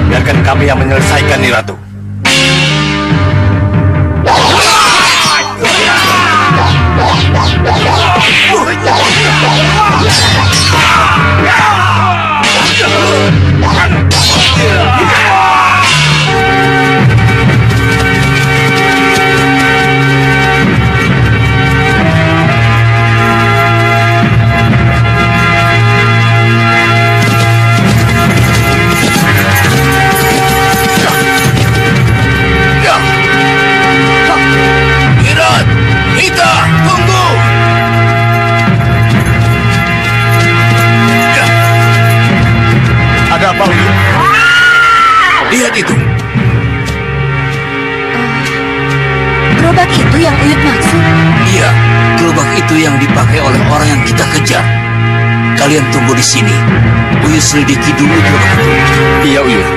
Biarkan kami yang menyelesaikan, Nyi Ratu. Lihat itu. Gerobak itu yang Uyut maksud? Iya, gerobak itu yang dipakai oleh orang yang kita kejar. Kalian tunggu di sini. Uyut selidiki dulu gerobak itu. Iya, Uyut.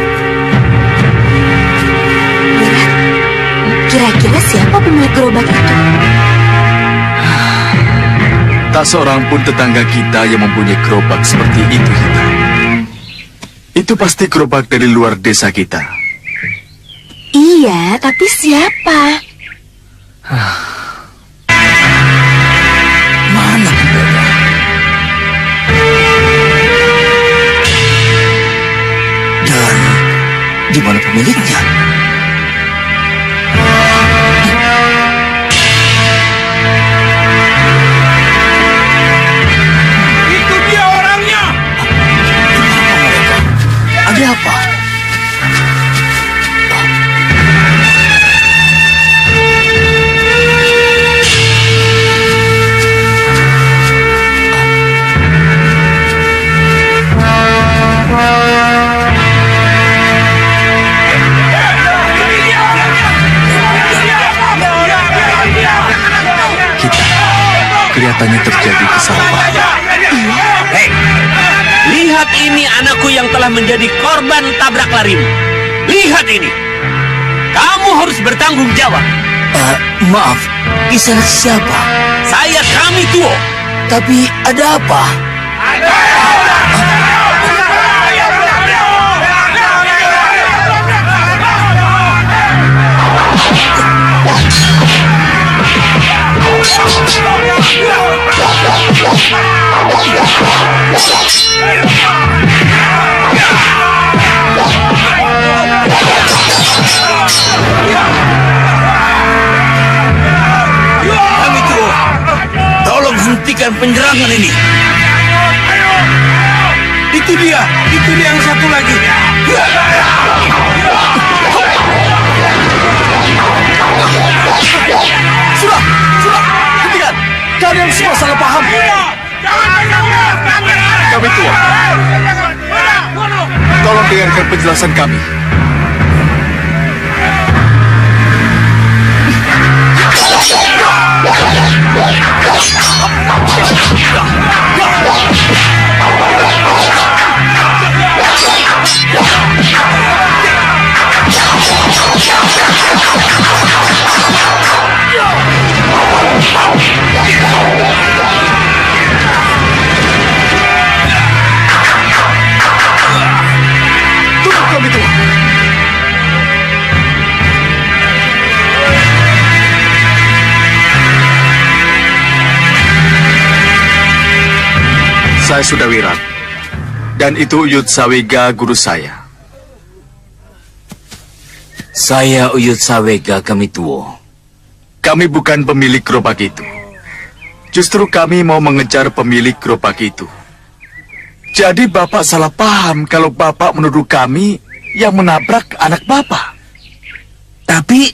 Kira-kira siapa pemilik gerobak itu? Tak seorang pun tetangga kita yang mempunyai gerobak seperti itu, Hita. Itu pasti gerobak dari luar desa kita. Iya, tapi siapa? Mana gerobak? Dan di mana pemiliknya? Itu dia orangnya. Ada apa? Kelihatannya terjadi kesalahpahaman. Hei, lihat ini anakku yang telah menjadi korban tabrak larimu. Lihat ini. Kamu harus bertanggung jawab. Maaf, Kisanak siapa? Saya Kami Tuo. Tapi ada apa? Kami Tuo, tolong hentikan penyerangan ini. Itu dia yang satu lagi. Sudah, hentikan. Kalian semua salah paham. Kami tua. Tolong dengarkan penjelasan kami. Tunggu kami tua. Saya sudah wirat. Dan itu Uyut Sawega, guru saya. Saya Uyut Sawega, Kami Tuo. Kami bukan pemilik gerobak itu. Justru kami mau mengejar pemilik gerobak itu. Jadi Bapak salah paham kalau Bapak menuduh kami yang menabrak anak Bapak. Tapi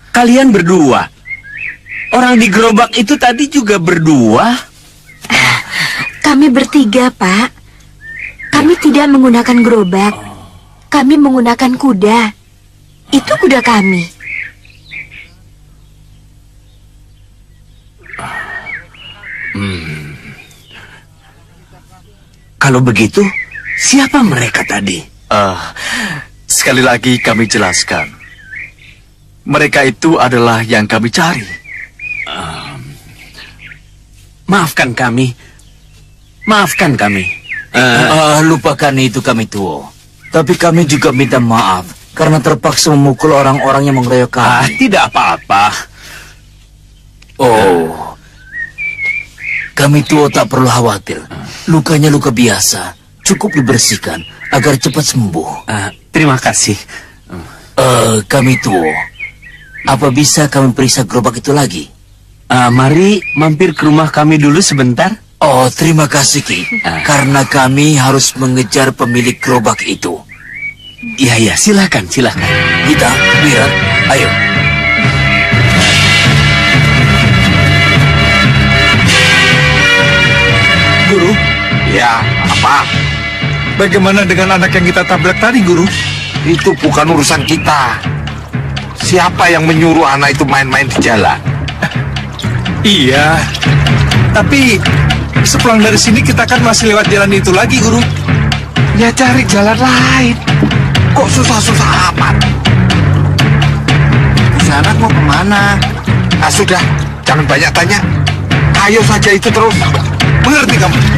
kalian berdua. Orang di gerobak itu tadi juga berdua. Kami bertiga, Pak. Kami tidak menggunakan gerobak. Kami menggunakan kuda. Itu kuda kami. Kalau begitu, siapa mereka tadi? Sekali lagi kami jelaskan. Mereka itu adalah yang kami cari. Maafkan kami. Maafkan kami. Lupakan itu kami Tuo. Tapi kami juga minta maaf karena terpaksa memukul orang-orang yang mengeroyok kami. Tidak apa-apa. Oh, kami Tuo tak perlu khawatir. Lukanya luka biasa, cukup dibersihkan agar cepat sembuh. Terima kasih. Kami Tuo, apa bisa kami periksa gerobak itu lagi? Mari mampir ke rumah kami dulu sebentar. Oh, terima kasih Ki. Karena kami harus mengejar pemilik gerobak itu. Iya, silakan. Kita, Wirat, ayo. Guru, Ya, apa? bagaimana dengan anak yang kita tabrak tadi, Guru? Itu bukan urusan kita. Siapa yang menyuruh anak itu main-main di jalan? Iya. Tapi sepulang dari sini kita kan masih lewat jalan itu lagi, Guru. Ya cari jalan lain. Kok susah-susah amat? Si anak mau kemana? Sudah, jangan banyak tanya. Ayo saja itu terus. Mengerti kamu? Ini.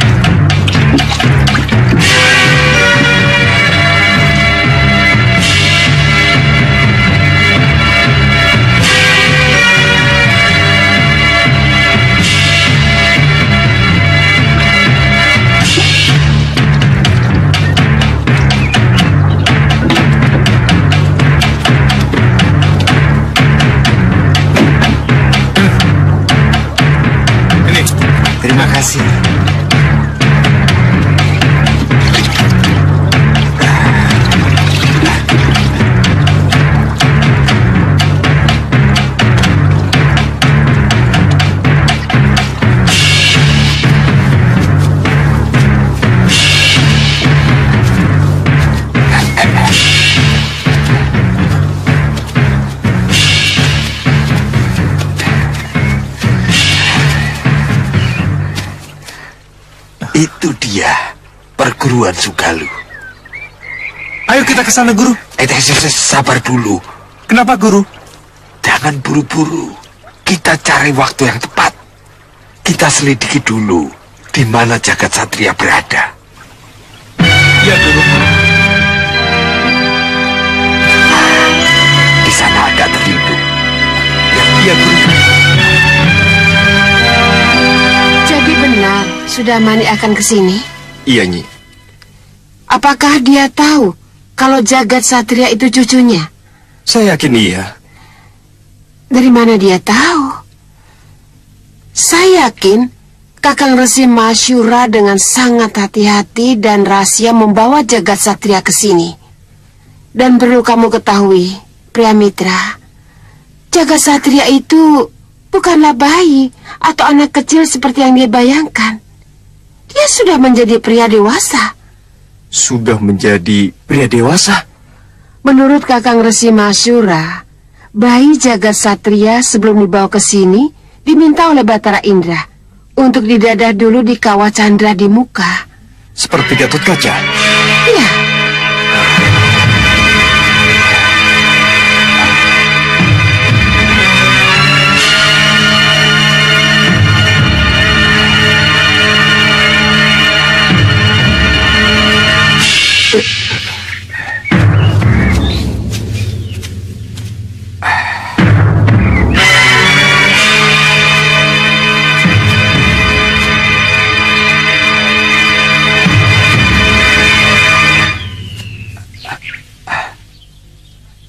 Terima kasih. Itu dia, perguruan Sugalu. Ayo kita ke sana, Guru. Sabar dulu. Kenapa, Guru? Jangan buru-buru. Kita cari waktu yang tepat. Kita selidiki dulu di mana jagat satria berada. Iya, Guru. Di sana agak terlindung. Iya, Guru. Jadi benar, Sudamani akan ke sini? Iya, Nyi. Apakah dia tahu kalau Jagat Satria itu cucunya? Saya yakin iya. Dari mana dia tahu? Saya yakin Kakang Resi Masyura dengan sangat hati-hati dan rahasia membawa Jagat Satria ke sini. Dan perlu kamu ketahui, Priamitra, Jagat Satria itu bukanlah bayi atau anak kecil seperti yang dia bayangkan. Dia sudah menjadi pria dewasa. Sudah menjadi pria dewasa? Menurut Kakang Resi Masyura, bayi Jagat Satria sebelum dibawa ke sini diminta oleh Batara Indra untuk didadah dulu di Kawah Chandra di muka. Seperti Gatot Kaca? Iya.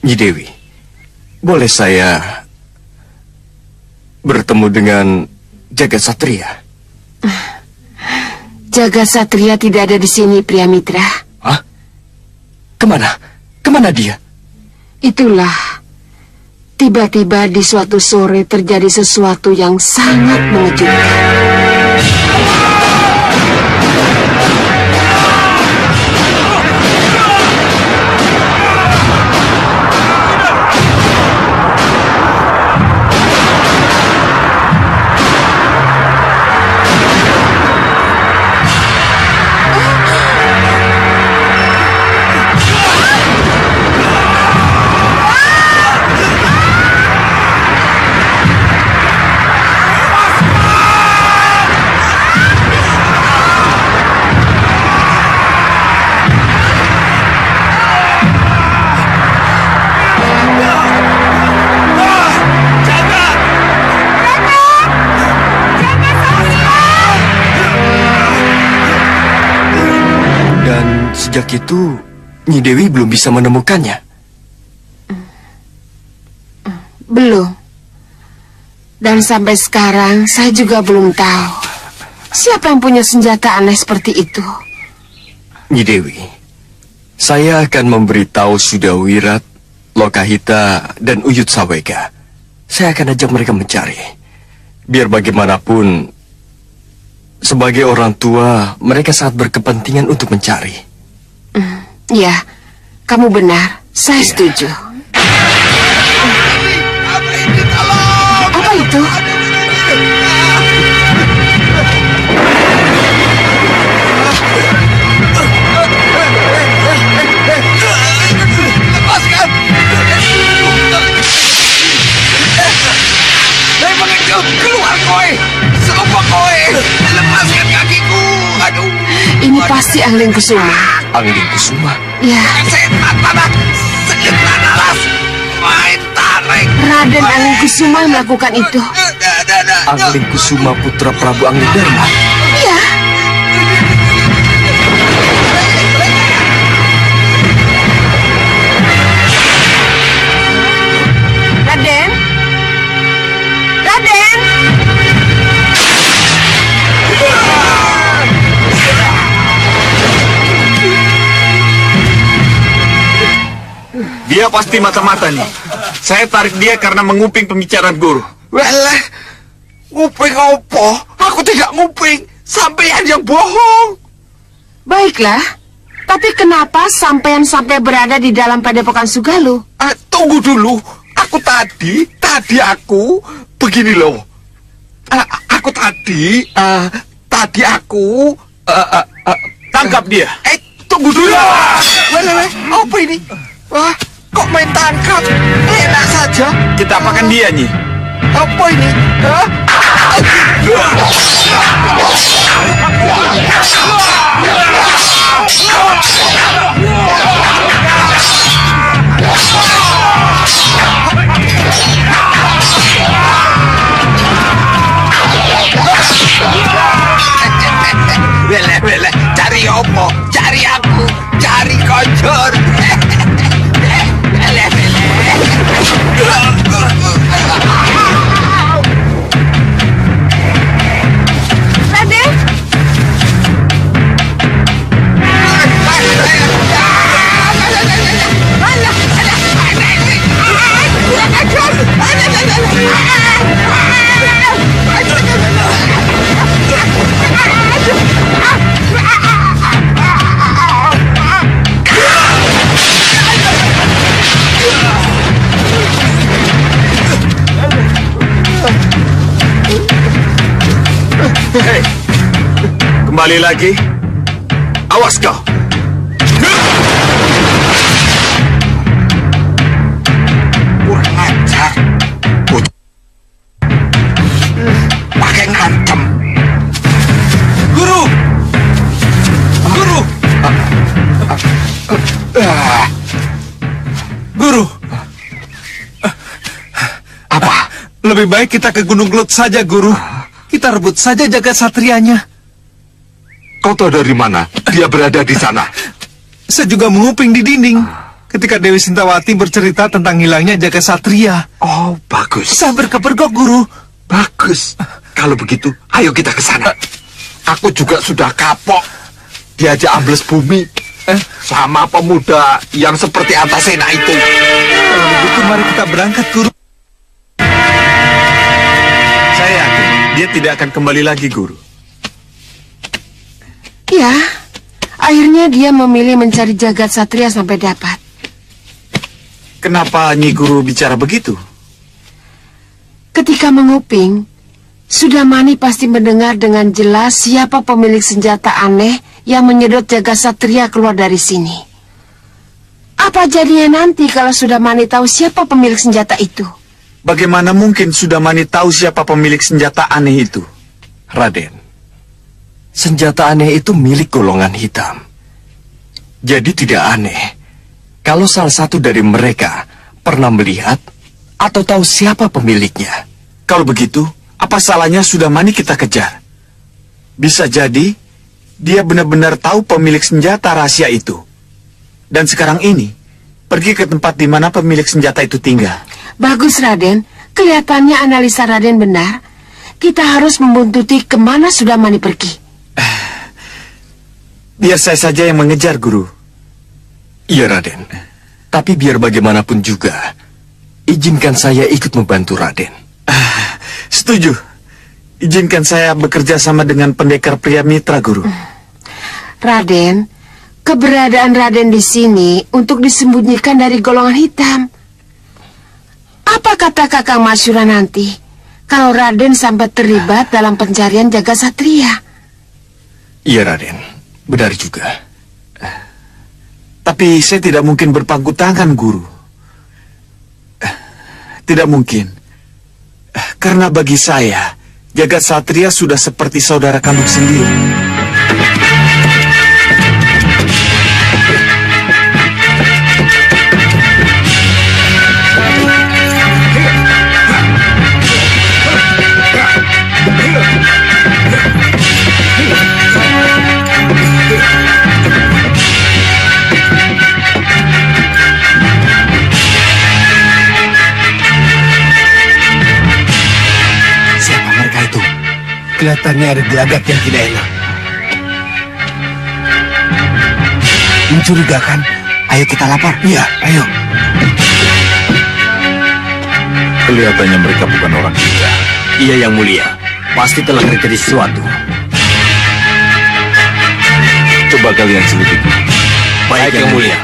Nyi Dewi, boleh saya bertemu dengan Jagat Satria? Jagat Satria tidak ada di sini, Priamitra. Hah? Kemana? Kemana dia? Itulah. Tiba-tiba di suatu sore terjadi sesuatu yang sangat mengejutkan. sejak itu Nyi Dewi belum bisa menemukannya. Belum. Dan sampai sekarang saya juga belum tahu siapa yang punya senjata aneh seperti itu. Nyi Dewi, saya akan memberitahu Sudawirat, Lokahita, dan Uyut Sawega. Saya akan ajak mereka mencari. Biar bagaimanapun, sebagai orang tua, mereka sangat berkepentingan untuk mencari. Ya, kamu benar. Saya setuju. Apa itu? Lepaskan! Saya mengejar! Keluar kowe! Siapa kowe? Lepaskan kakiku! Aduh! Ini pasti Angling Kusuma. Angling Kusuma? Ya, Setan tanah! Setan alas! Main tarik! Raden Angling Kusuma yang melakukan itu. Angling Kusuma putra Prabu Angling Dharma? Ya. Raden? Raden? Dia pasti mata-mata nih. Saya tarik dia karena menguping pembicaraan guru. Walah! Nguping apa? Aku tidak nguping! Sampean yang bohong! Baiklah. Tapi kenapa sampean sampai berada di dalam padepokan Sugalu? Tunggu dulu. Aku tadi aku begini loh. Aku tadi aku Tangkap dia. tunggu dulu. Wah, apa ini? Wah, kok main tangkap? Enak saja. Kita apakan dia, Nyi? Apa ini? Hah? Wele, cari opo? Cari aku, cari kocor. Wele. Raden? Hei, kembali lagi. Awas kau. Kurang ajar. Pakai ngancem. Guru! Guru! Guru! Apa? Lebih baik kita ke Gunung Kelut saja, Guru. Kita rebut saja jagat satrianya. Kau tahu dari mana dia berada di sana? Saya juga menguping di dinding ketika Dewi Sintawati bercerita tentang hilangnya jagat satria. Oh, bagus. Saya berkepergok, Guru. Bagus. Kalau begitu, ayo kita ke sana. Aku juga sudah kapok diajak ambles bumi sama pemuda yang seperti Antasena itu. Kalau begitu mari kita berangkat, Guru. Saya yakin dia tidak akan kembali lagi, Guru. Ya, akhirnya dia memilih mencari jagat satria sampai dapat. Kenapa Nyi Guru bicara begitu? Ketika menguping, Sudamani pasti mendengar dengan jelas siapa pemilik senjata aneh yang menyedot jagat satria keluar dari sini. Apa jadinya nanti kalau Sudamani tahu siapa pemilik senjata itu? Bagaimana mungkin Sudamani tahu siapa pemilik senjata aneh itu? Raden, senjata aneh itu milik golongan hitam. Jadi tidak aneh kalau salah satu dari mereka pernah melihat atau tahu siapa pemiliknya. Kalau begitu, apa salahnya Sudamani kita kejar? Bisa jadi dia benar-benar tahu pemilik senjata rahasia itu. Dan sekarang ini, pergi ke tempat di mana pemilik senjata itu tinggal. Bagus, Raden. Kelihatannya analisa Raden benar. Kita harus membuntuti kemana Sudamani pergi. Biar saya saja yang mengejar, Guru. Iya, Raden. Tapi biar bagaimanapun juga, izinkan saya ikut membantu Raden. Setuju. Izinkan saya bekerja sama dengan pendekar pria mitra, Guru. Raden, keberadaan Raden di sini untuk disembunyikan dari golongan hitam. Apa kata Kakang Masyura nanti kalau Raden sampai terlibat dalam pencarian jagat satria? Iya, Raden. Benar juga. Tapi saya tidak mungkin berpangku tangan, Guru. Tidak mungkin. Karena bagi saya, jagat satria sudah seperti saudara kandung sendiri. Kelihatannya ada gelagat yang tidak enak. Mencurigakan. Ayo kita lapor. Iya, ayo. Kelihatannya mereka bukan orang kita. Iya, Yang Mulia. Pasti telah terjadi sesuatu. Coba kalian selidiki. Baik, Yang Mulia.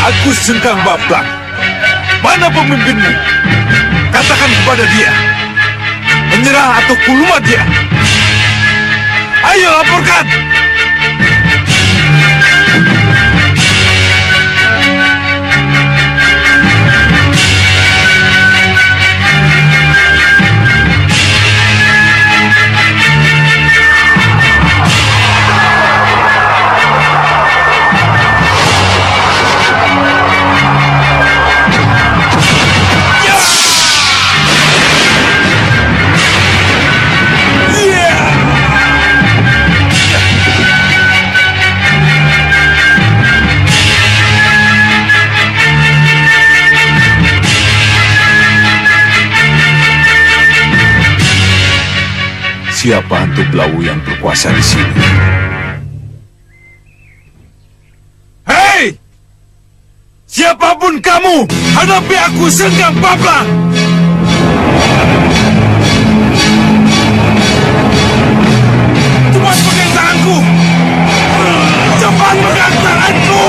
Aku Sengkang Baplak. Mana pemimpinmu? Katakan kepada dia. Menyerah atau kulumat dia. Ayo laporkan. Siapa hantu Belawu yang berkuasa di sini? Hei! Siapapun kamu, hadapi aku Sengkang Baplak! Cepat pegang tanganku! Cepat pegang tanganku!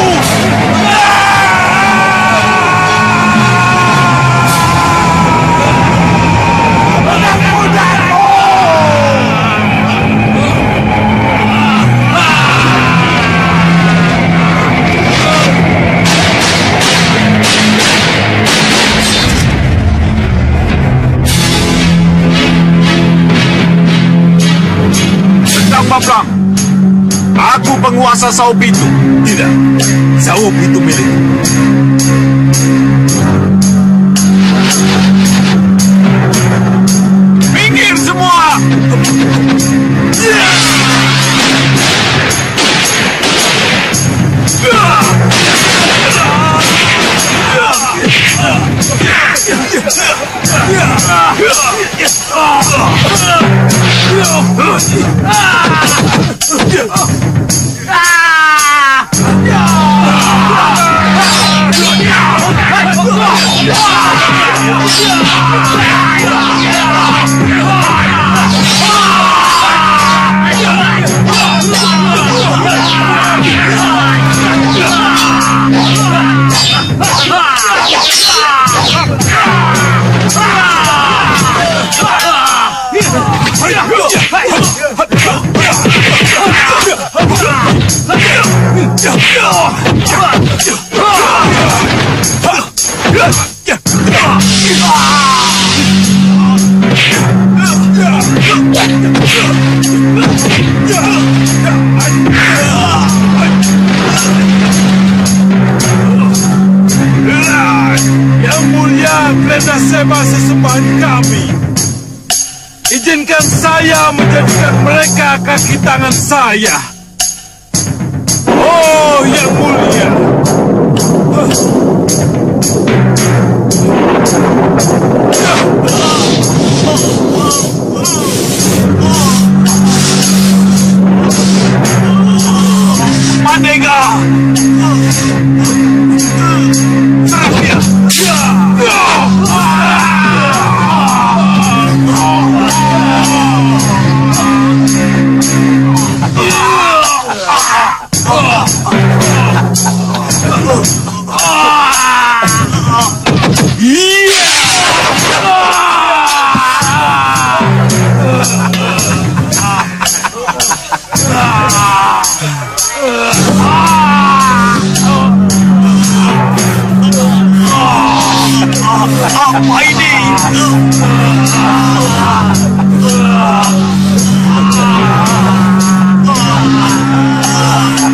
Baplak, aku penguasa Sao Pitu. Tidak, Sao Pitu milikku. Minggir semua! Yang mulia Glenda Seba sesembahan kami, izinkan saya menjadikan mereka kaki tangan saya. Oh, yang mulia. Madega. Apa ini?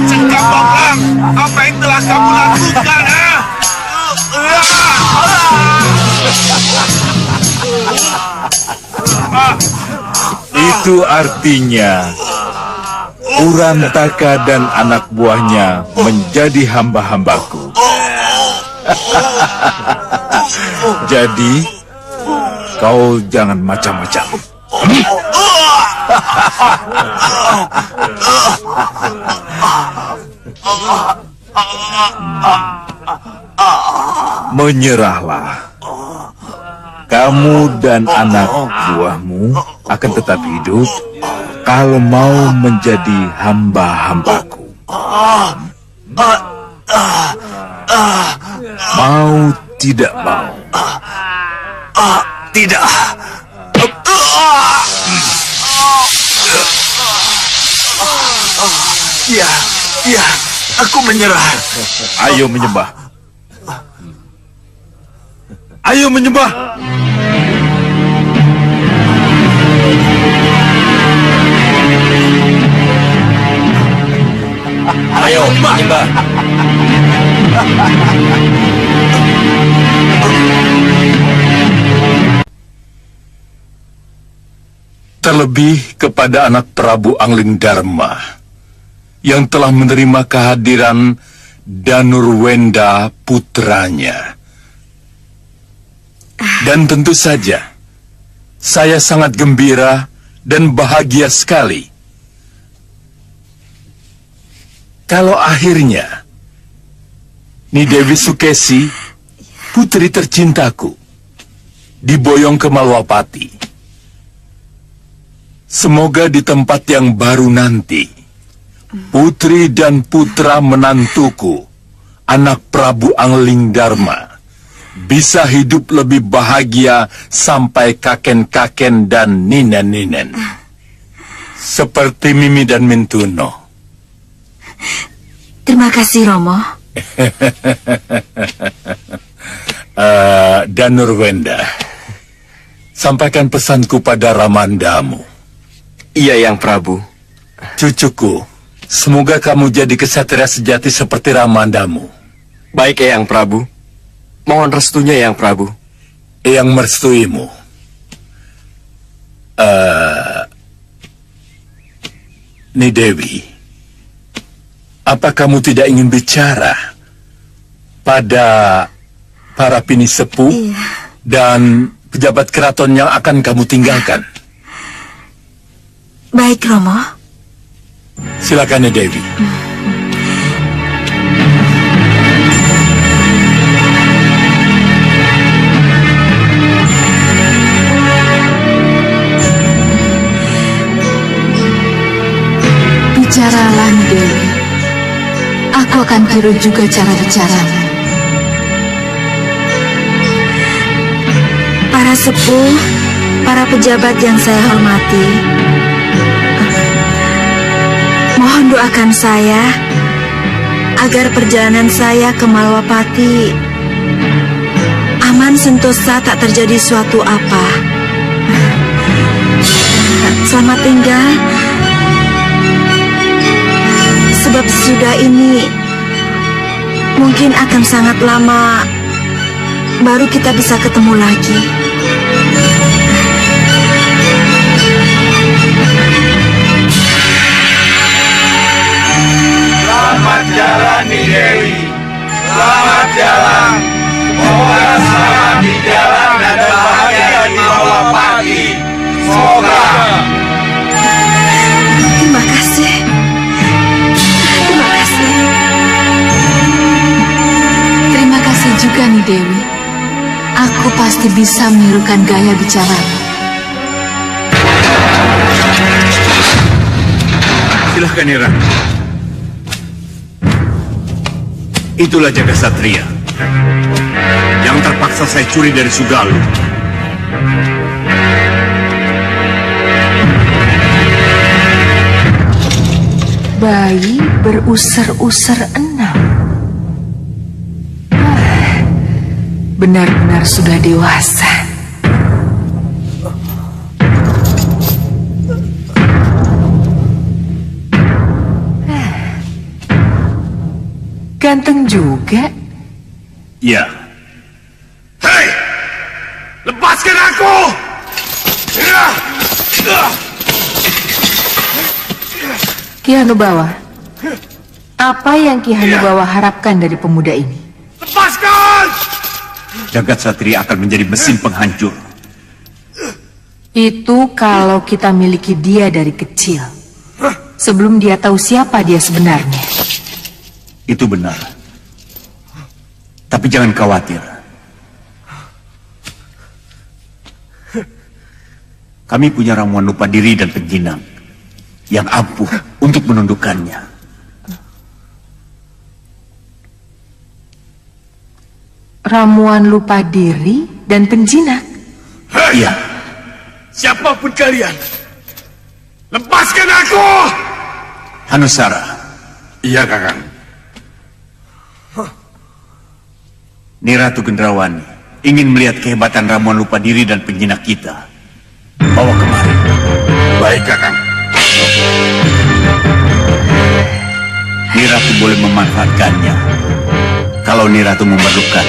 Cekap orang, apa yang telah kamu lakukan, Itu artinya Urantaka dan anak buahnya menjadi hamba-hambaku. Jadi, kau jangan macam-macam. Menyerahlah. Kamu dan anak buahmu akan tetap hidup kalau mau menjadi hamba-hambaku. Mau tidak mau? Tidak. Ya, aku menyerah. Ayo menyembah. Ayo menyembah. Ayo, menyembah. Terlebih kepada anak Prabu Angling Dharma yang telah menerima kehadiran Danurwenda putranya. Dan tentu saja, saya sangat gembira dan bahagia sekali kalau akhirnya Nidewi Sukesi, putri tercintaku, diboyong ke Malwapati. Semoga di tempat yang baru nanti, putri dan putra menantuku, anak Prabu Angling Dharma, bisa hidup lebih bahagia sampai kaken-kaken dan ninen-ninen. Seperti Mimi dan Mintuno. Terima kasih, Romo. Danurwenda, sampaikan pesanku pada Ramandamu. Iya, Yang Prabu. Cucuku, semoga kamu jadi kesatria sejati seperti Ramandamu. Baik, Yang Prabu. Mohon restunya, Yang Prabu. Yang merestuimu. Nidewi, apa kamu tidak ingin bicara pada para pinisepuh dan pejabat keraton yang akan kamu tinggalkan? Baik, Romo. Silakan, Nidewi. Bicaralah, Dewi. Aku akan tiru juga cara bicaramu. Para sepuh, para pejabat yang saya hormati, mohon doakan saya agar perjalanan saya ke Malwapati aman sentosa, tak terjadi suatu apa. Selamat tinggal. Sebab sudah ini mungkin akan sangat lama baru kita bisa ketemu lagi. Selamat jalan nih Dewi. Selamat jalan. Semoga selamat di jalan dan bahagia di Malwapati. Semoga. Terima kasih. Terima kasih. Terima kasih juga nih Dewi. Aku pasti bisa menirukan gaya bicaramu. Silahkan Nira. Itulah jaga satria yang terpaksa saya curi dari Sugalu. Bayi berusur-usur 6. Benar-benar sudah dewasa. Ganteng juga. Ya. Hei! Lepaskan aku! Ki Hanubawa, apa yang Ki Hanubawa harapkan dari pemuda ini? Lepaskan! Jagat satria akan menjadi mesin penghancur. Itu kalau kita miliki dia dari kecil. Sebelum dia tahu siapa dia sebenarnya. Itu benar. Tapi jangan khawatir. Kami punya ramuan lupa diri dan penjinang yang ampuh untuk menundukkannya. Ramuan lupa diri dan penjinak. Iya. Siapapun kalian, lepaskan aku! Hanusara. Iya, Kakang. Niratu Gendrawani ingin melihat kehebatan ramuan lupa diri dan penjinak kita. Bawa kemari. Baik, Kakang. Niratu boleh memanfaatkannya kalau Niratu memerlukan.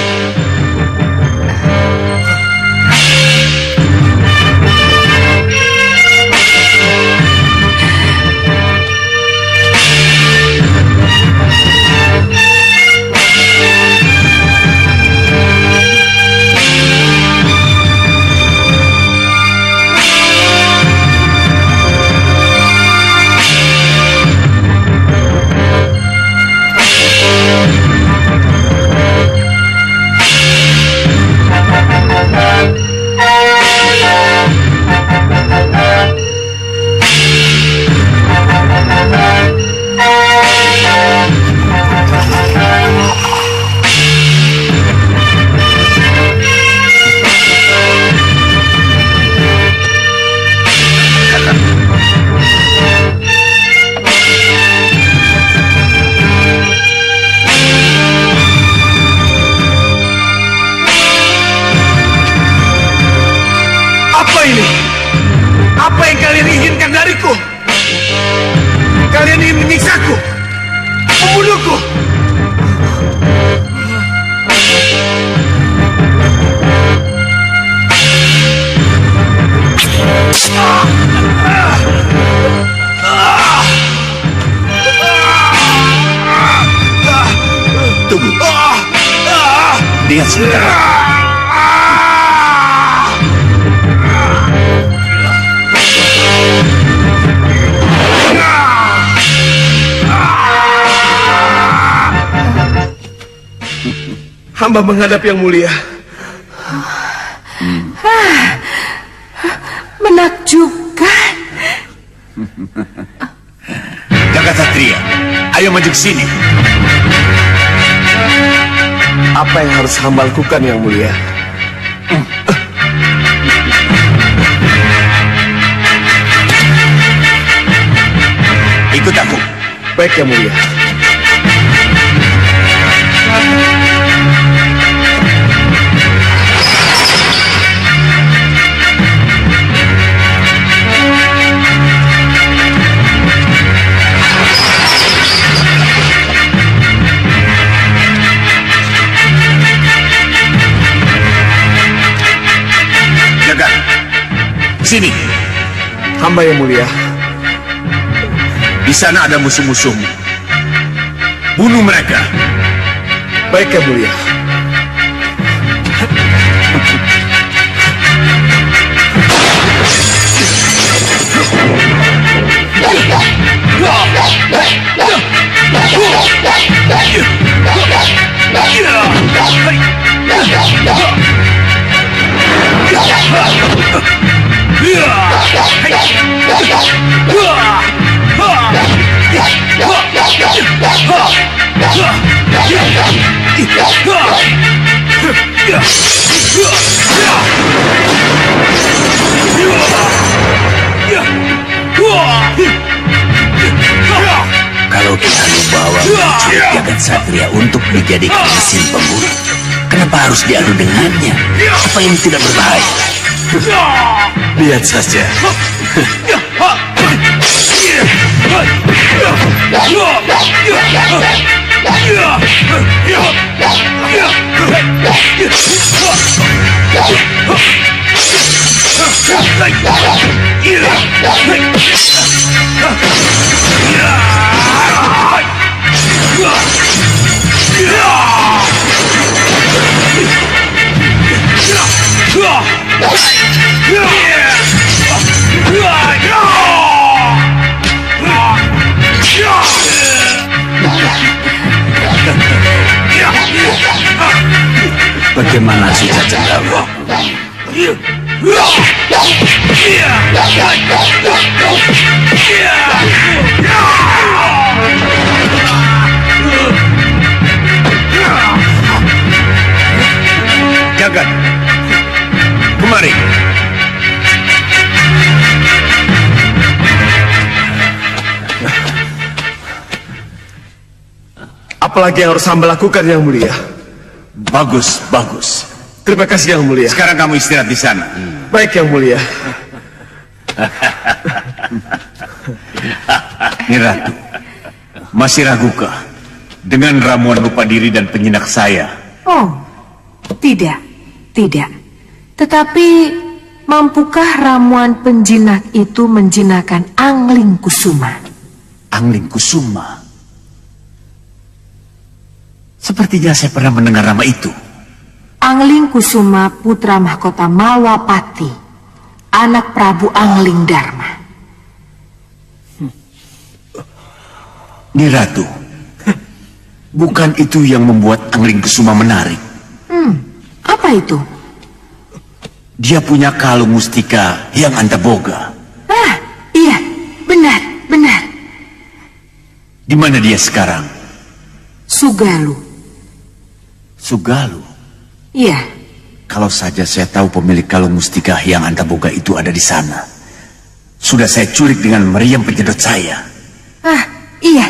Apa yang kalian inginkan dariku? Kalian ingin menyiksaku? Membunuhku? Tunggu. Lihat sebentar. Hamba menghadap yang mulia. Menakjubkan. Jagat satria, ayo maju ke sini. Apa yang harus hamba lakukan yang mulia? Ikut aku. Baik yang mulia. Sini. Hamba yang mulia. Di sana ada musuh-musuhmu. Bunuh mereka. Baik yang mulia. Kalau Ki Hanubawa menculik jagat satria untuk dijadikan mesin pembunuh, kenapa harus diadu dengannya? Apa yang tidak berbahaya? Lihat saja. Bagaimana sudah Cendawa? Jagat, kemari. Apalagi yang harus hamba lakukan yang mulia? Bagus, bagus. Terima kasih yang mulia. Sekarang kamu istirahat di sana. Baik yang mulia. Niratu, masih ragukah dengan ramuan lupa diri dan penjinak saya? Oh, tidak. Tetapi, mampukah ramuan penjinak itu menjinakkan Angling Kusuma? Angling Kusuma? Sepertinya saya pernah mendengar nama itu. Angling Kusuma putra mahkota Malwapati, anak Prabu Angling Dharma. Niratu, bukan itu yang membuat Angling Kusuma menarik. Apa itu? Dia punya kalung mustika yang Anda boga. Ah, iya, benar. Di mana dia sekarang? Sugalu. Sugalu? Iya. Kalau saja saya tahu pemilik kalung mustika yang Anda boga itu ada di sana. Sudah saya culik dengan meriam penyedot saya. Ah, iya.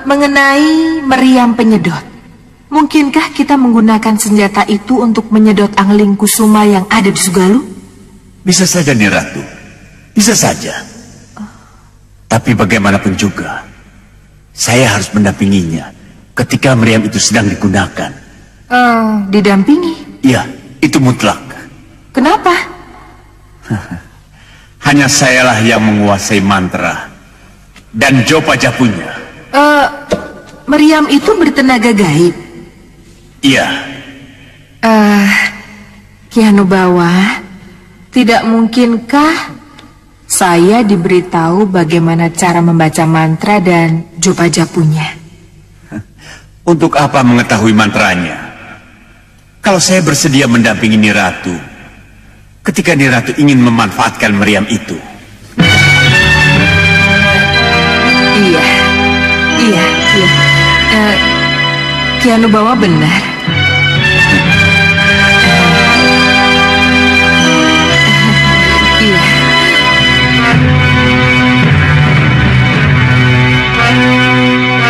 Mengenai meriam penyedot, mungkinkah kita menggunakan senjata itu untuk menyedot Angling Kusuma yang ada di Sugalu? Bisa saja, Niratu. Bisa saja. Tapi bagaimanapun juga, saya harus mendampinginya ketika meriam itu sedang digunakan. Didampingi? Iya, itu mutlak. Kenapa? Hanya sayalah yang menguasai mantra dan Jopa Japunya. Meriam itu bertenaga gaib? Iya. Ki Hanubawa, tidak mungkinkah saya diberitahu bagaimana cara membaca mantra dan Jopa Japunya? Untuk apa mengetahui mantranya? Kalau saya bersedia mendampingi Niratu ketika Niratu ingin memanfaatkan meriam itu. Iya. Ki Hanubawa benar. Iya.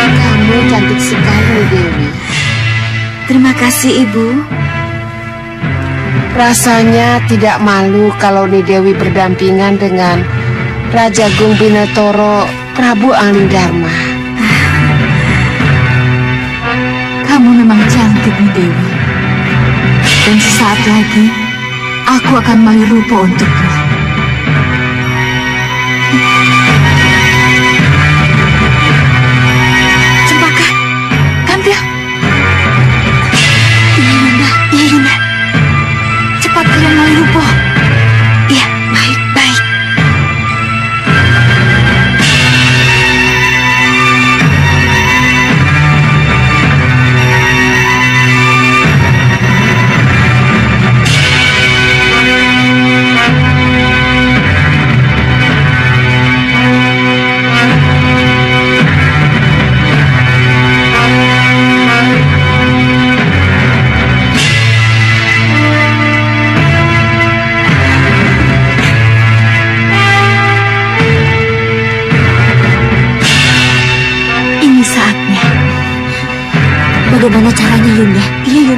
Kamu cantik sekali, Dewi. Terima kasih, Ibu. Rasanya tidak malu kalau Ni Dewi berdampingan dengan Raja Gung Binatoro Prabu Angling Dharma. Kamu memang cantik, Ni Dewi. Dan sesaat lagi, aku akan melihat rupa untukmu.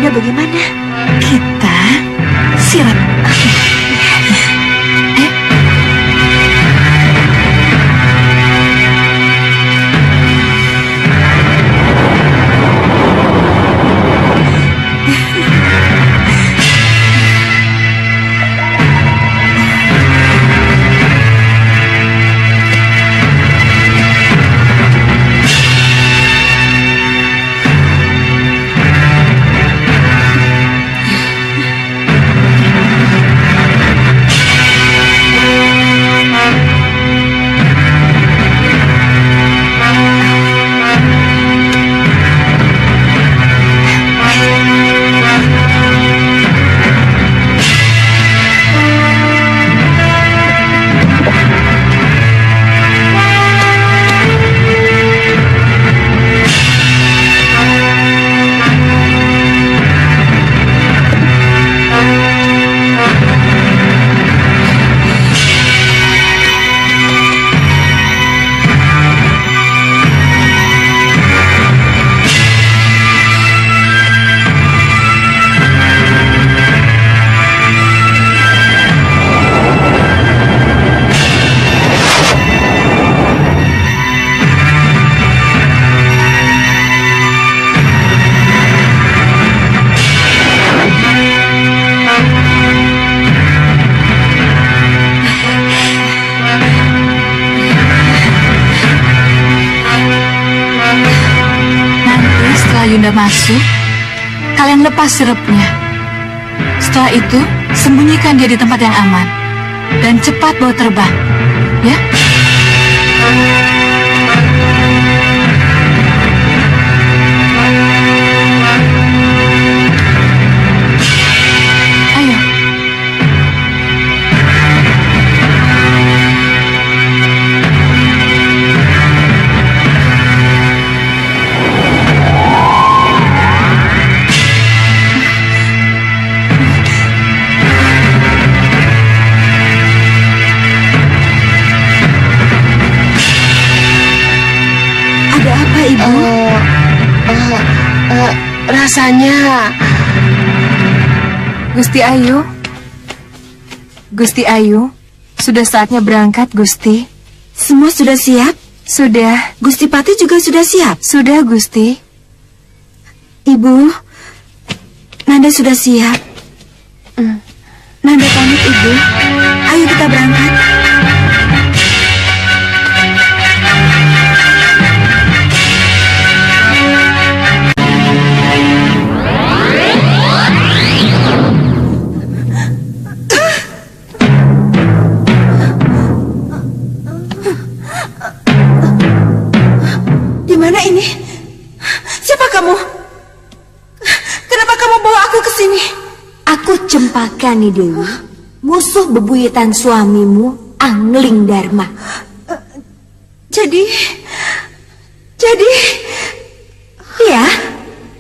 Yunda bagaimana? Kita siram. Yunda masuk, kalian lepas sirupnya. Setelah itu, sembunyikan dia di tempat yang aman. Dan cepat bawa terbang, ya? Ayo. Rasanya Gusti Ayu, sudah saatnya berangkat, Gusti. Semua sudah siap? Sudah. Gusti Pati juga sudah siap? Sudah, Gusti. Ibu, Nanda sudah siap. Nanda pamit, Ibu. Ayo kita berangkat. Mana ini? Siapa kamu? Kenapa kamu bawa aku ke sini? Aku Cempaka Nidewi, musuh bebuyutan suamimu, Angling Dharma. Jadi, ya,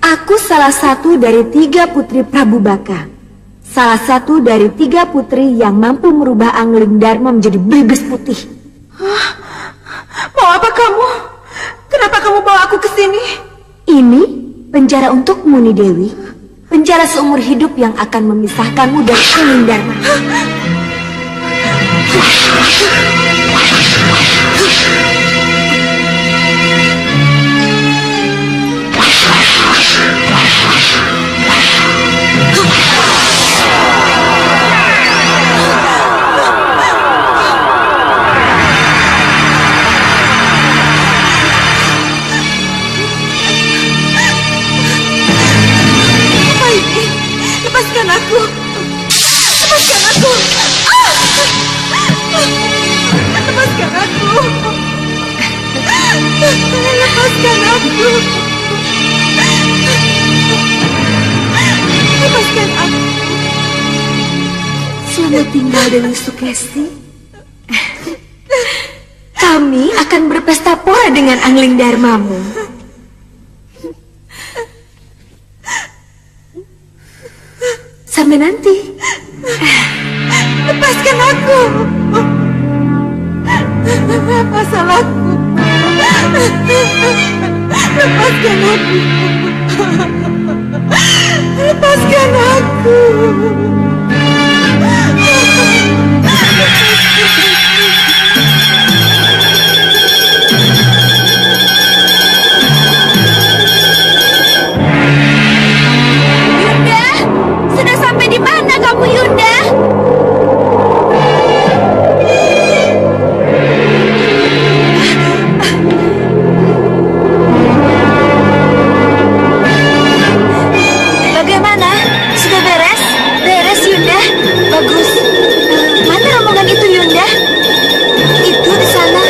aku salah satu dari 3 putri Prabu Baka. Salah satu dari 3 putri yang mampu merubah Angling Dharma menjadi belibis putih. Mau apa kamu? Kenapa kamu bawa aku ke sini? Ini penjara untukmu, Nidewi. Penjara seumur hidup yang akan memisahkanmu dari Angling Dharma. Lepaskan aku! Lepaskan aku! Lepaskan aku! Lepaskan aku! Lepaskan aku! Selamat tinggal Dewi Sukesti. Kami akan berpesta pora dengan Angling Dharmamu. Sampai nanti. Lepaskan aku. Apa salahku? Lepaskan aku. Lepaskan aku. Yunda, sudah sampai di mana kamu, Yunda? Bagaimana? Sudah beres? Beres, Yunda. Bagus. Mana rombongan itu, Yunda? Itu di sana.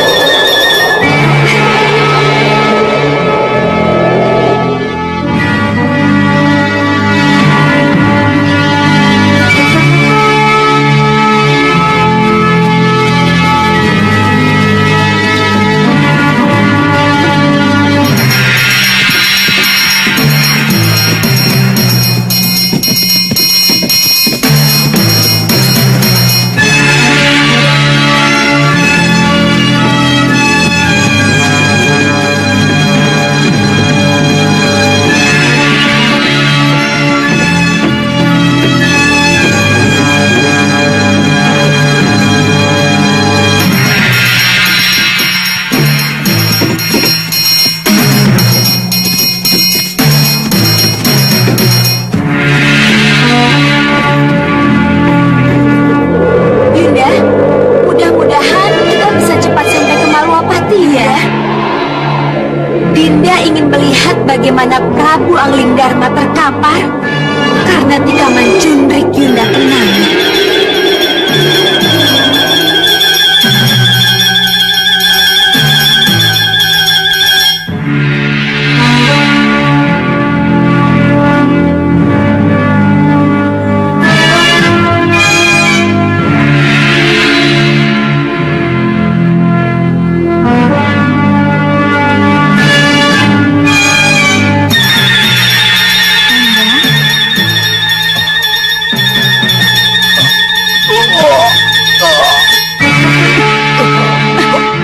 Yunda, mudah-mudahan kita bisa cepat sampai ke Malwapati ya. Dinda ingin melihat bagaimana Prabu Anglingdarma terkapar karena tikaman Cundrik Yunda tenang.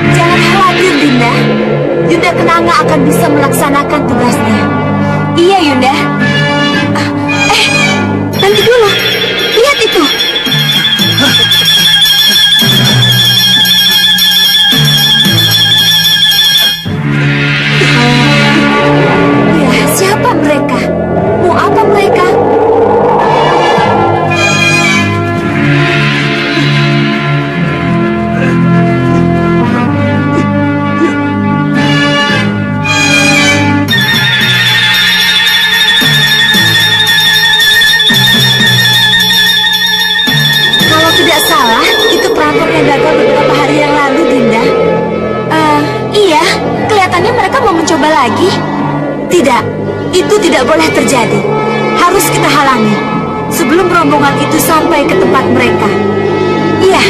Jangan khawatir, Dinda. Yunda Kenanga akan bisa melaksanakan tugasnya. Iya, Yunda. Nanti dulu. Lihat itu. Ya, siapa mereka? Mau apa mereka? Kalau tidak salah, itu perampok yang gagal beberapa hari yang lalu, Dinda. Iya, kelihatannya mereka mau mencoba lagi. Tidak, itu tidak boleh terjadi. Harus kita halangi sebelum rombongan itu sampai ke tempat mereka. Iya.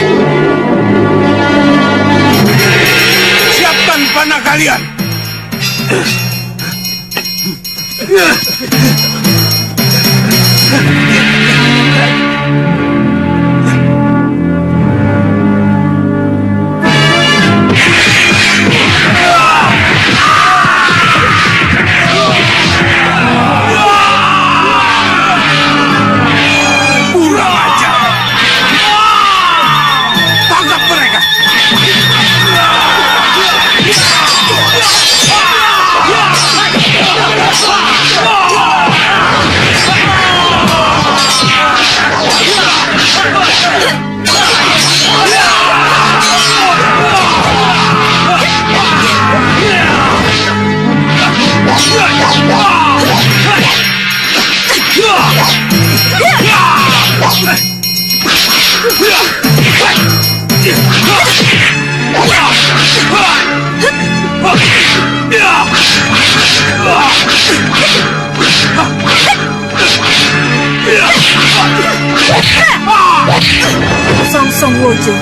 Siapkan panah kalian. Kurang ajar. Tangkap mereka. Song Song Wojo.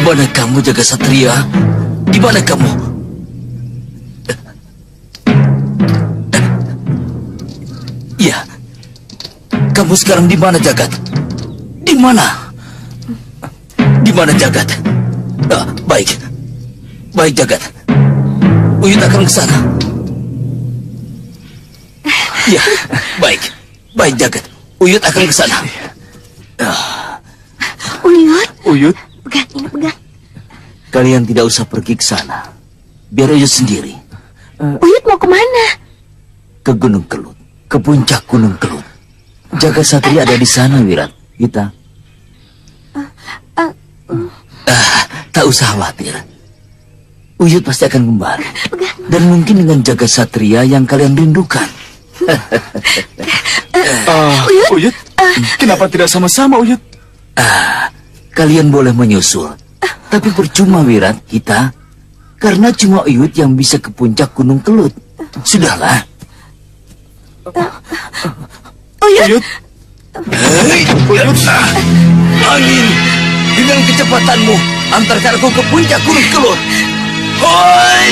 mana kamu, Jaga Satria? Di mana kamu? Ya, kamu sekarang di mana, Jagat? Di mana? Di mana, Jagat? Baik, baik, Jagat. Uyut akan ke sana. Ya, baik, baik, Jagat. Uyut akan ke sana. Uyut, pegang, ini pegang. Kalian tidak usah pergi ke sana. Biar Uyut sendiri. Uyut mau kemana? Ke Gunung Kelut, ke puncak Gunung Kelut. Jaga Satria ada di sana, Wirat. Kita. Tak usah khawatir. Uyut pasti akan kembali. Dan mungkin dengan Jaga Satria yang kalian rindukan. Uyut, kenapa tidak sama-sama, Uyut? Kalian boleh menyusul. Tapi percuma, Wirat, kita. Karena cuma Uyut yang bisa ke puncak Gunung Kelut. Sudahlah. Uyut. Hei, Uyut. Angin. Dengan kecepatanmu, antarkan aku ke puncak Gunung Kelut. Hoi!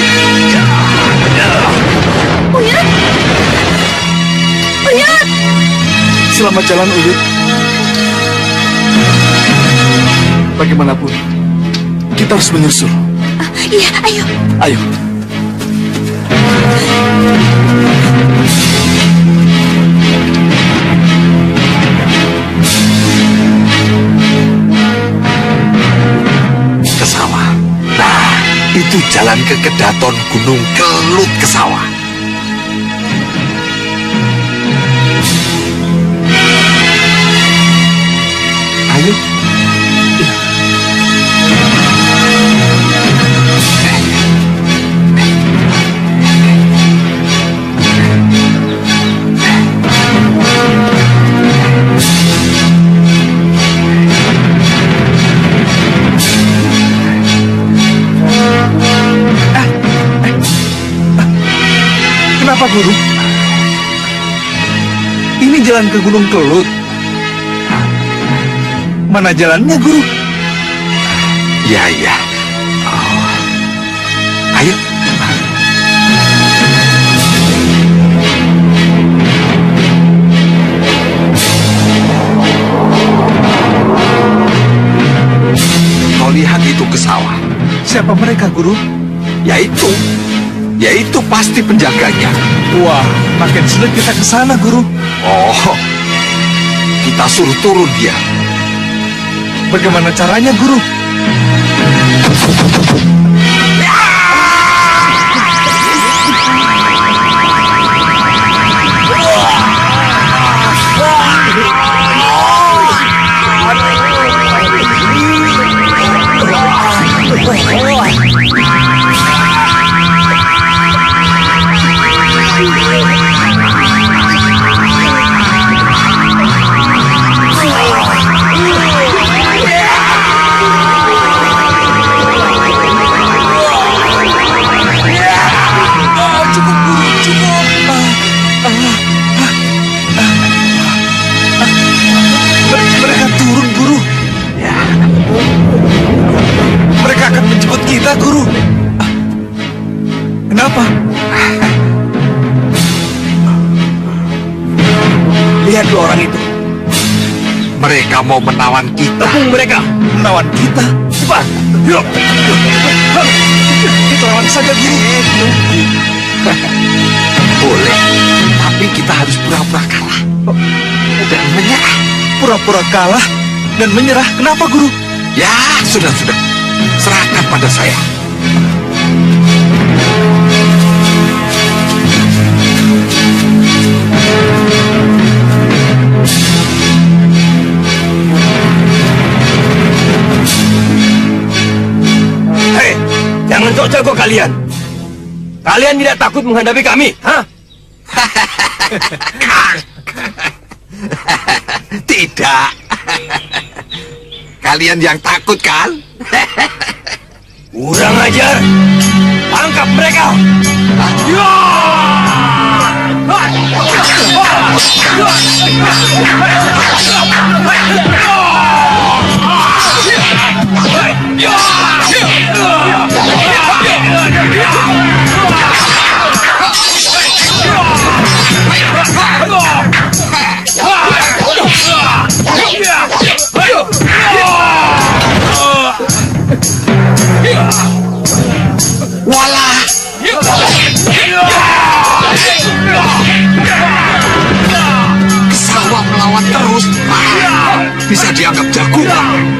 Uyut. Uyut. Selamat jalan, Uyut. Bagaimanapun, kita harus menyusul. Iya, ayo. Ayo. Ke sawah. Nah, itu jalan ke Kedaton Gunung Kelut ke sawah. Ayo. Kenapa, Guru? Ini jalan ke Gunung Kelut. Mana jalannya, Guru? Ya. Oh. Ayo. Kau lihat itu ke sawah. Siapa mereka, Guru? Yaitu pasti penjaganya. Wah, makin sulit kita ke sana, Guru. Oh, kita suruh turun dia. Bagaimana caranya, Guru? Mereka turun, Guru. Mereka akan menjemput kita, Guru. Kenapa? Lihat dua orang itu. Mereka mau menawan kita. Tepung mereka. Menawan kita. Cepat. Yuk. Kita lawan saja, Guru. Boleh, tapi kita harus pura-pura kalah dan menyerah. Pura-pura kalah dan menyerah. Kenapa, Guru? Ya, sudah. Serahkan pada saya. Hei, jangan sok jago kalian. Kalian tidak takut menghadapi kami, hah? Tidak. Kalian yang takut kan? Kurang ajar. Tangkap mereka. Ya! bisa dianggap jagoan.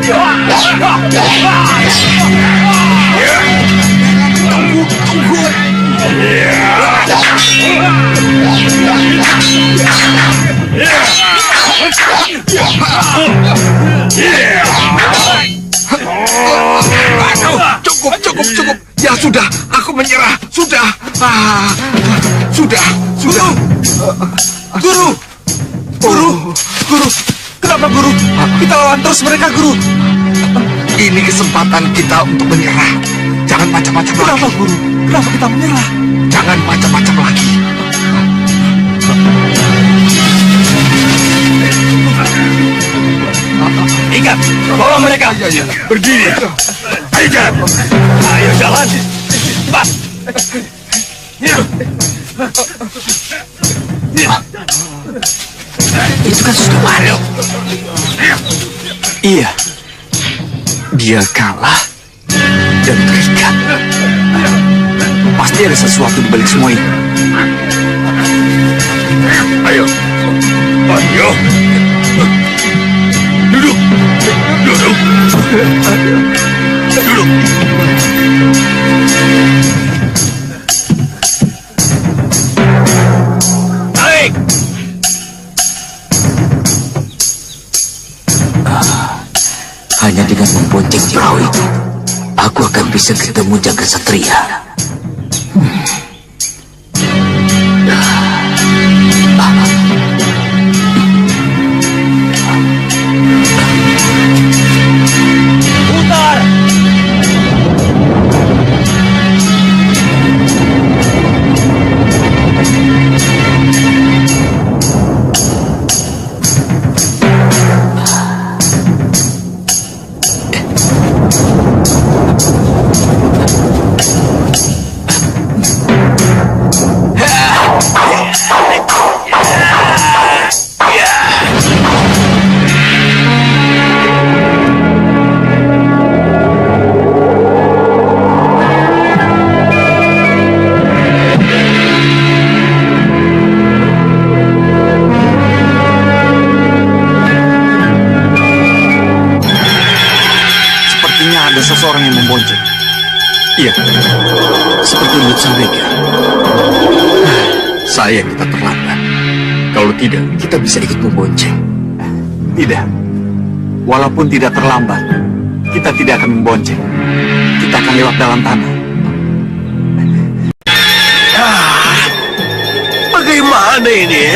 Tunggu. Aduh, cukup. Ya sudah, aku menyerah. Sudah. Sudah. Guru. Kenapa guru? Kita lawan terus mereka, guru. Ini kesempatan kita untuk menyerah. Jangan macam-macam lagi. Kenapa, guru? Kenapa kita menyerah? Jangan macam-macam lagi. Ingat, bawa mereka. Berdiri. Ayo jalan. Ayo jalan. Cepat. Itu kan sudah Mario. Iya. Dia kalah dan terikat. Pasti ada sesuatu di balik semua ini. Ayo. Duduk. Naik. Hanya dengan membonceng perahu itu, aku akan bisa ketemu Jagat Satria. Putar. Ada seseorang yang membonceng. Iya, seperti Uyut Sawega. Sayang kita terlambat. Kalau tidak, kita bisa ikut membonceng. Tidak. Walaupun tidak terlambat, kita tidak akan membonceng. Kita akan lewat dalam tanah. Bagaimana ini,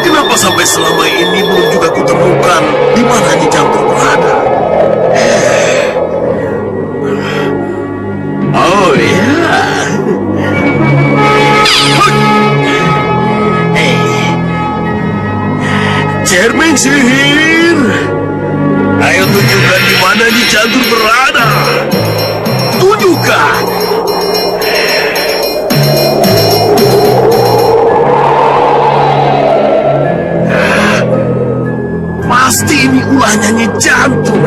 Kenapa sampai selama ini belum juga kutemukan di mana Nyi Jantur berada? Oh ya. Cermin sihir. Ayo tunjukkan di mana Nyi Jantur berada. Tunjukkan. Pasti ini ulahnya Nyi Jantur,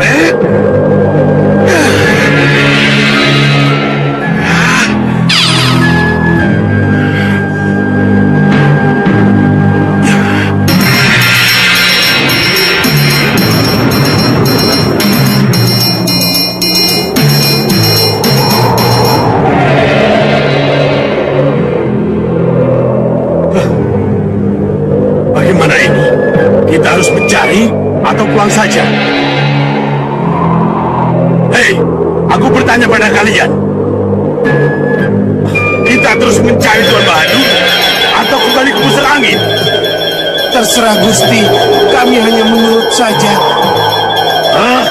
Bagaimana ini? Kita harus mencari atau pulang saja? Hei, aku bertanya pada kalian. Kita terus mencari Tuan Badu atau kembali ke pusat angin? Terserah Gusti, kami hanya menurut saja.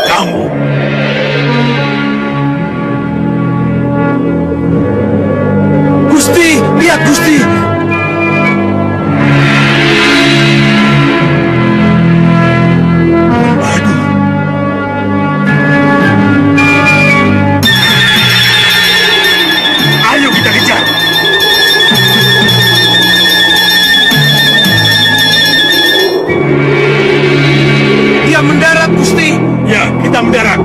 Kamu. Gusti, lihat Gusti. Ayo kita kejar. Dia mendarat, Gusti. Ya, kita mendarat.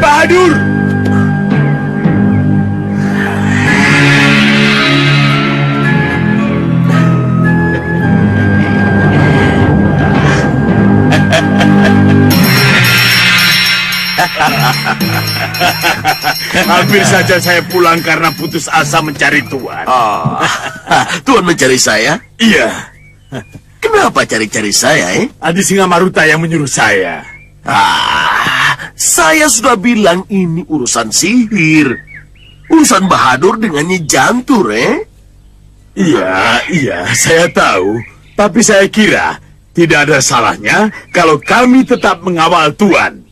Bahadur! Hampir saja saya pulang karena putus asa mencari Tuan. Tuan mencari saya? Iya. Kenapa cari-cari saya, Adi Singamaruta yang menyuruh saya. Saya sudah bilang ini urusan sihir. Urusan Bahadur dengan Nyi Jantur, Iya, saya tahu. Tapi saya kira tidak ada salahnya kalau kami tetap mengawal Tuan.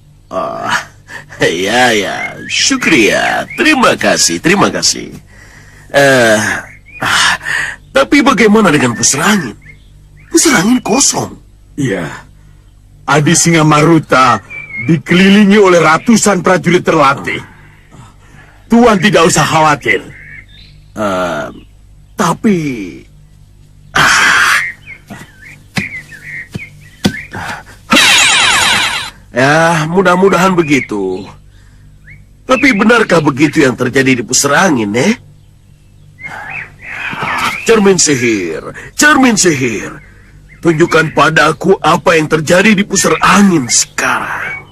Ya, syukria. Terima kasih. Tapi bagaimana dengan pusar angin? Pusar angin kosong. Iya. Adi Singamaruta dikelilingi oleh ratusan prajurit terlatih. Tuan tidak usah khawatir. Tapi... Ya, mudah-mudahan begitu. Tapi benarkah begitu yang terjadi di pusar angin, Cermin sihir. Tunjukkan padaku apa yang terjadi di pusar angin sekarang.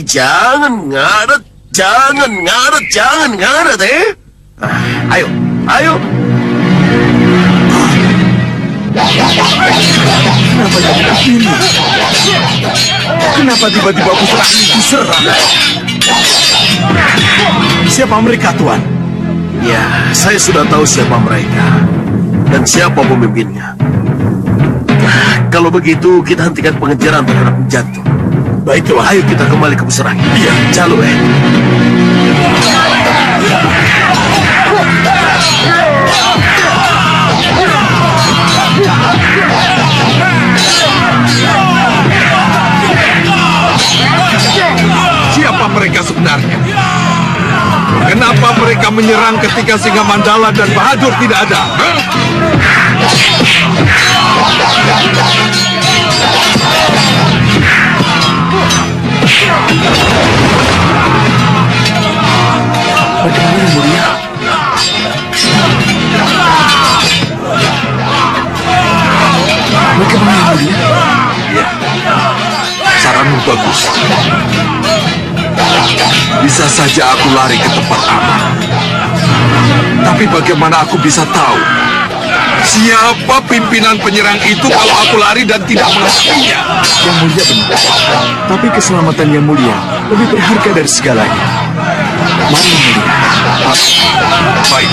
Jangan ngaret. Ayo. Kenapa tiba-tiba pusar angin diserang? Siapa mereka, Tuan? Ya, saya sudah tahu siapa mereka dan siapa pemimpinnya. Kalau begitu, kita hentikan pengejaran terhadap penjatuh. Baik, Tuan. Ayo kita kembali ke pusar angin. Iya, Calo, Siapa mereka sebenarnya? Kenapa mereka menyerang ketika Singa Mandala dan Bahadur tidak ada? Bagaimana, Mulia? Bagaimana, Mulia? Ya, saranmu bagus. Bisa saja aku lari ke tempat aman. Tapi bagaimana aku bisa tahu siapa pimpinan penyerang itu kalau aku lari dan tidak menghadapinya? Yang Mulia benar. Tapi keselamatan Yang Mulia lebih berharga dari segalanya. Mari, Yang Mulia. Baik.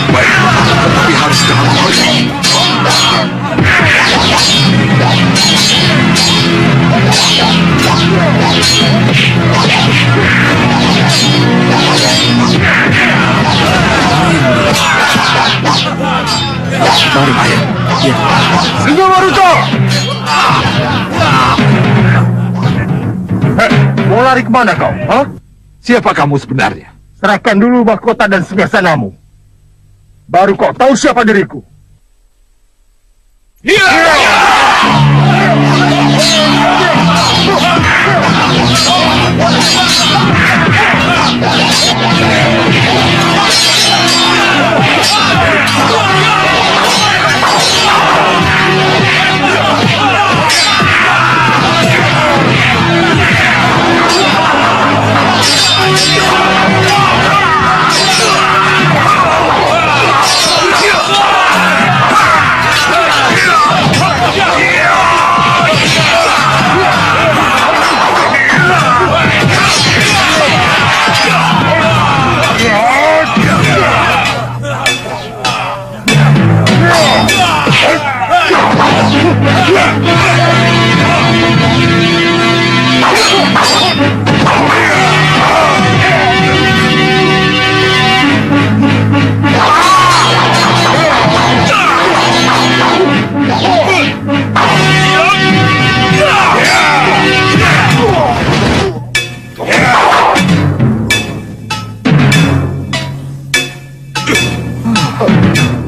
Tapi harus dengan pergi. Mari, ayo. Ya. Singamaruta! Mau lari kemana kau? Siapa kamu sebenarnya? Serahkan dulu mahkota dan singasanamu. Baru kau tahu siapa diriku.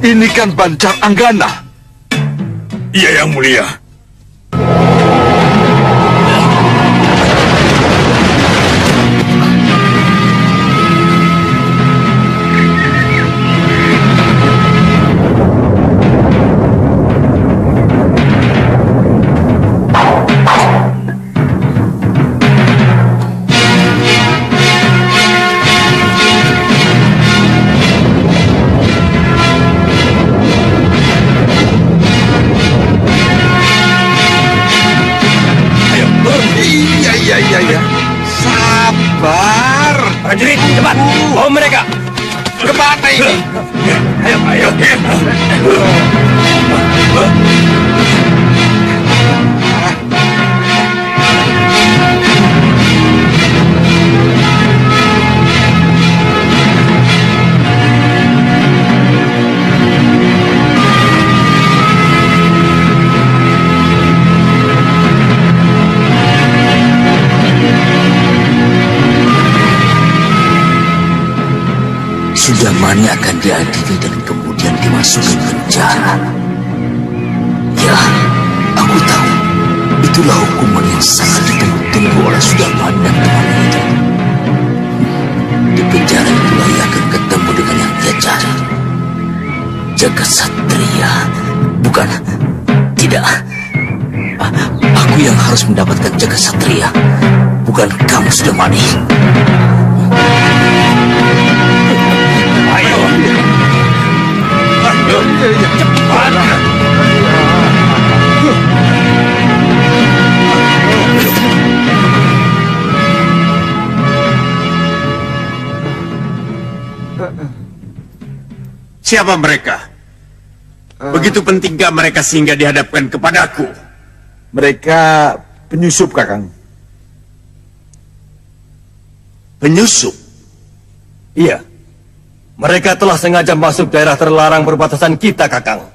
Ini kan Bancar Anggana. Iya, Yang Mulia. Sudamani akan diadili dan kemudian dimasukkan penjara. Ya, aku tahu. Itulah hukuman yang sangat ditunggu-tunggu oleh Sudamani dan temannya itu. Di penjara itulah ia akan ketemu dengan yang dia cari. Jagat Satria. Bukan, tidak. Aku yang harus mendapatkan Jagat Satria. Bukan kamu, Sudamani. Ayo. Ayo, cepat. Siapa mereka? Begitu pentingkah mereka sehingga dihadapkan kepadaku? Mereka penyusup, Kakang. Penyusup? Iya. Mereka telah sengaja masuk daerah terlarang perbatasan kita, Kakang.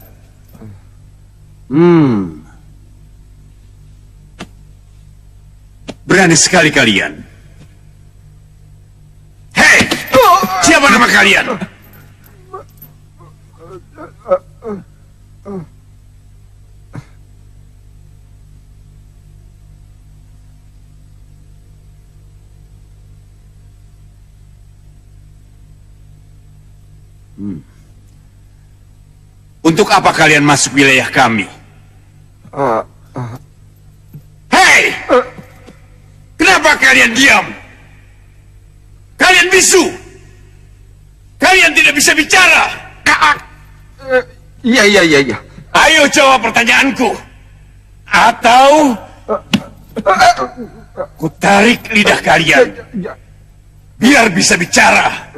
Berani sekali kalian. Hei! Siapa nama kalian? Untuk apa kalian masuk wilayah kami? Hei! Kenapa kalian diam? Kalian bisu! Kalian tidak bisa bicara! Iya. Ayo jawab pertanyaanku. Atau ku tarik lidah kalian biar bisa bicara.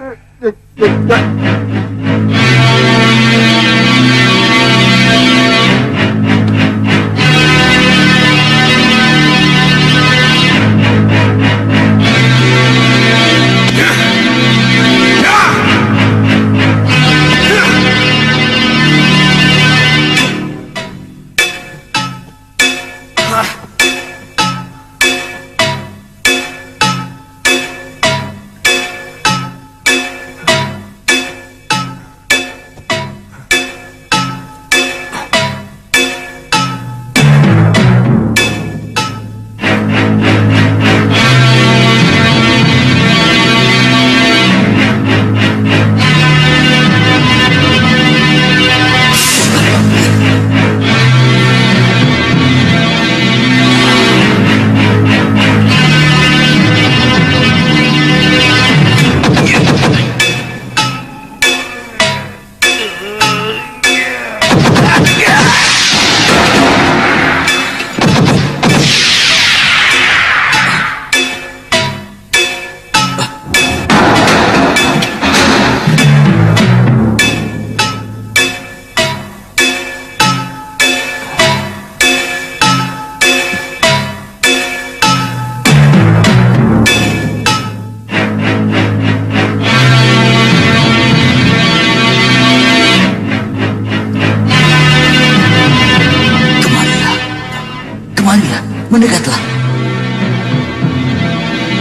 Mendekatlah.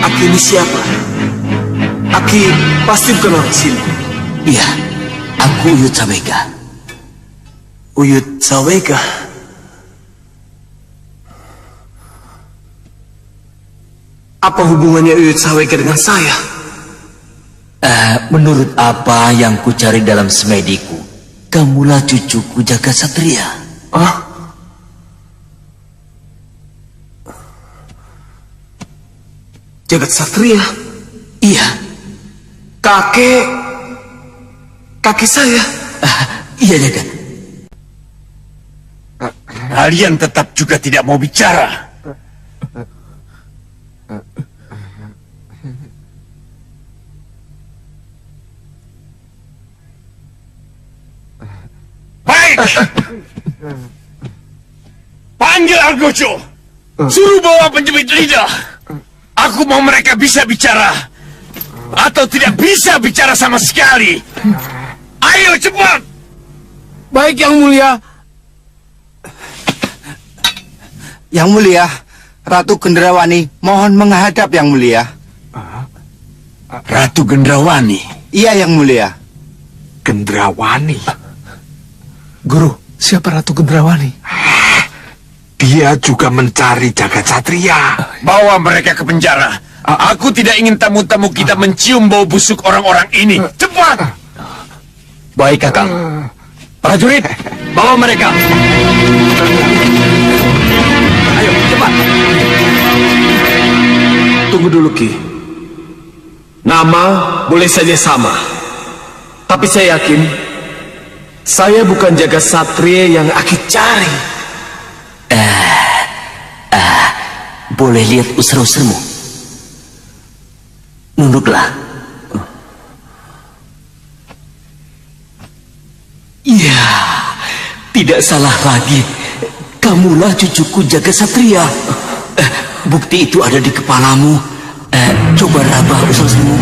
Aki ini siapa? Aki pasti bukan orang sini. Iya, aku Uyut Sawega. Uyut Sawega? Apa hubungannya Uyut Sawega dengan saya? Menurut apa yang ku cari dalam semediku, kamulah cucuku Jagat Satria. Jagat Satria? Iya. Kakek saya? Iya, Jagat. Kalian tetap juga tidak mau bicara. Baik. Panggil Argojo. Suruh bawa penjepit lidah. Aku mau mereka bisa bicara atau tidak bisa bicara sama sekali. Ayo cepat. Baik, Yang Mulia. Yang Mulia, Ratu Gendrawani mohon menghadap Yang Mulia. Ratu Gendrawani? Iya, Yang Mulia. Gendrawani. Guru, siapa Ratu Gendrawani? Dia juga mencari jagat satria. Bawa mereka ke penjara. Aku tidak ingin tamu-tamu kita mencium bau busuk orang-orang ini. Cepat! Baik, Kakang. Prajurit, bawa mereka. Ayo, cepat. Tunggu dulu, Ki. Nama boleh saja sama. Tapi saya yakin, saya bukan jagat satria yang Aki cari. Boleh lihat usur-usurmu? Nunduklah. Ya, tidak salah lagi. Kamulah cucuku jagat satria. Bukti itu ada di kepalamu. Coba rabah usur-usurmu.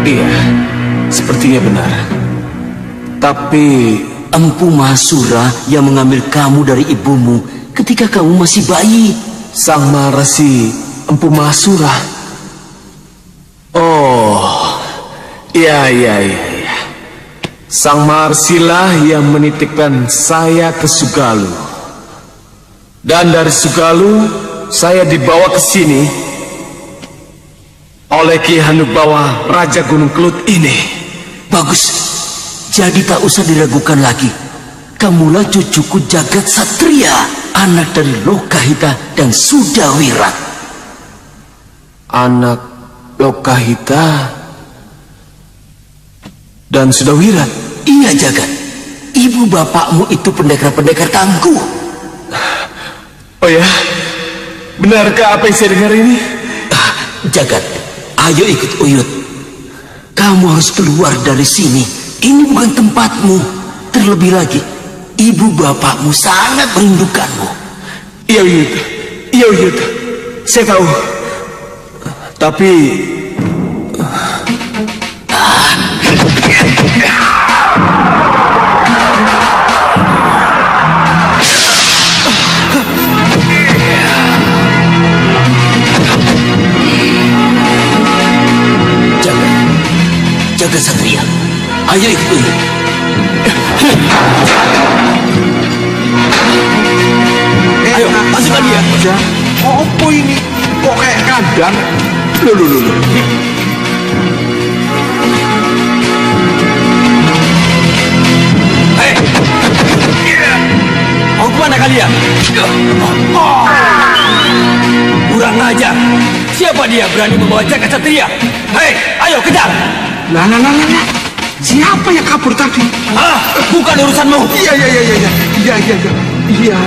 Iya, sepertinya benar. Tapi Empu Mahasura yang mengambil kamu dari ibumu ketika kamu masih bayi. Sang Maharasi Empu Mahasura. Oh, iya. Sang Maharsilah yang menitipkan saya ke Sugalu. Dan dari Sugalu, saya dibawa ke sini oleh Ki Hanubawa Raja Gunung Kelut ini. Bagus. Jadi tak usah diragukan lagi. Kamulah cucuku jagat satria, anak dari Lokahita dan Sudawirat. Anak Lokahita dan Sudawirat? Iya, jagat. Ibu bapakmu itu pendekar-pendekar tangguh. Oh ya? Benarkah apa yang saya dengar ini? Jagat, ayo ikut Uyut. Kamu harus keluar dari sini. Ini bukan tempatmu. Terlebih lagi, ibu bapakmu sangat merindukanmu. Iya, Uyut. Saya tahu. Tapi jaga satria. Ayo ikut Uyut. Ayo, masukkan dia. Apa ini? Kok kayak kandang? Loh. Hei! Mau kemana kalian? Kurang ajar. Siapa dia berani membawa jagat satria? Hei, ayo kejar! Lah. Siapa yang kabur tadi? Bukan urusanmu. Iya.